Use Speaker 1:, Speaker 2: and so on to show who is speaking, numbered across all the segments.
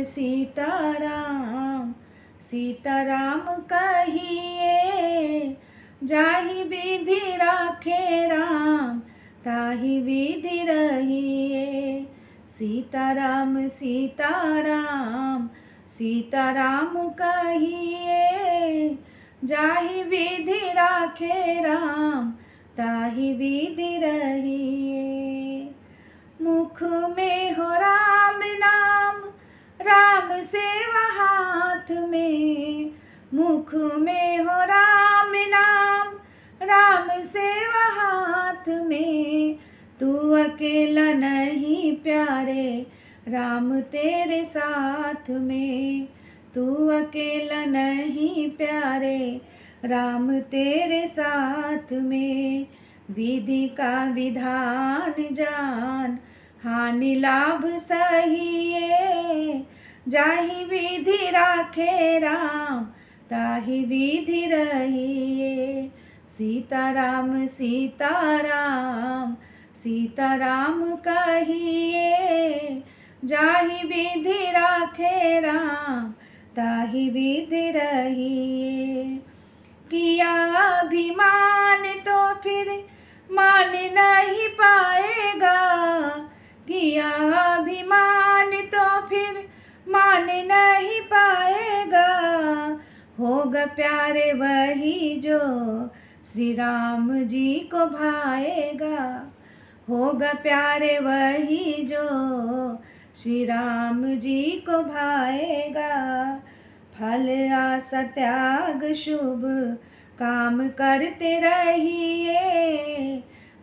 Speaker 1: सीताराम सीताराम कहिए। जाहि विधि राखे राम ताहि विधि रहिए। सीताराम सीताराम सीताराम कहिए। जाहि विधि राखे राम ताहि विधि रहिए। मुख में हो राम नाम राम सेवा हाथ में। मुख में हो राम नाम राम सेवा हाथ में। तू अकेला नहीं प्यारे राम तेरे साथ में। तू अकेला नहीं प्यारे राम तेरे साथ में। विधि का विधान जान हानि लाभ सहिए। जाहि विधि राखे राम ताहि विधि रहिए। सीताराम सीताराम सीताराम कहिए। जाहि विधि राखे राम ताहि विधि रहिए। किया अभिमान तो फिर मान नहीं पाएगा। किया अभिमान तो फिर मान नहीं पाएगा। होगा प्यारे वही जो श्री राम जी को भाएगा। होगा प्यारे वही जो श्री राम जी को भाएगा। फल आशा त्याग शुभ काम करते रहिए।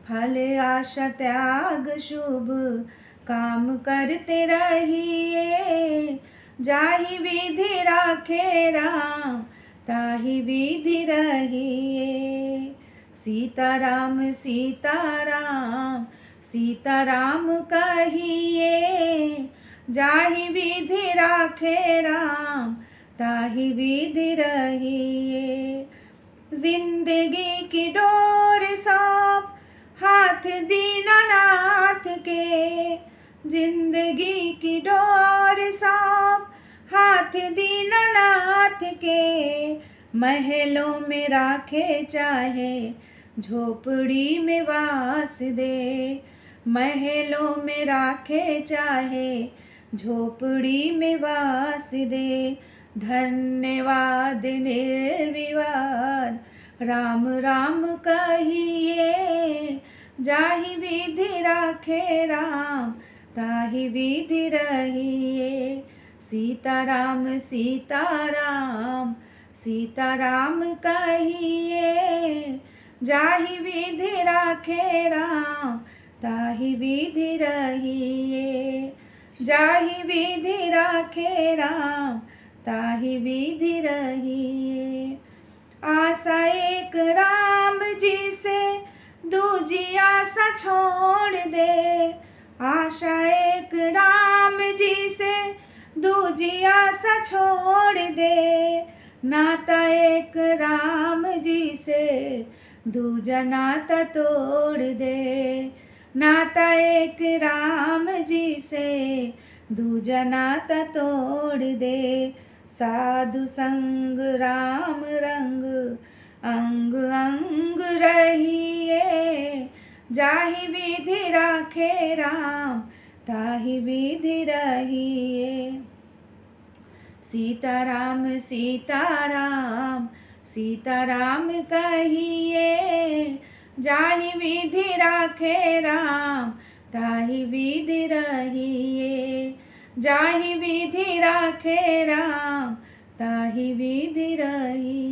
Speaker 1: फल आशा त्याग शुभ काम करते रहिए। जाहि विधि राखे राम ताहि विधि रहिए। सीताराम सीताराम सीताराम कहिए। जाहि विधि राखे राम ताहि विधि रहिए। जिंदगी की डोर सौंप हाथ दीनानाथ के। जिंदगी की डोर सौंप हाथ दीनानाथ के। महलों में राखे चाहे झोपड़ी में वास दे। महलों में राखे चाहे झोपड़ी में वास दे। धन्यवाद निर्विवाद राम राम कहिए। जाहि विधि राखे राम ताहि विधि रहिए। सीताराम सीताराम सीताराम कहिए। जाहि विधि राखे राम ताहि विधि रहिए। जाहि विधि राखे राम ताहि विधि रहिए। आशा एक राम जी से दूजी आशा छोड़ दे। आशा एक राम जी से दूजी आशा छोड़ दे। नाता एक राम जी से दूजा नाता तोड़ दे। नाता एक राम जी से दूजा नाता तोड़ दे। साधु संग राम रंग अंग अंग रहिए। जाहि विधि राखे राम ताहि विधि रहिए। सीताराम सीताराम सीताराम कहिए। जाहि विधि राखे राम ताहि विधि रहिए। जाहि विधि राखे राम ताहि विधि रहिए।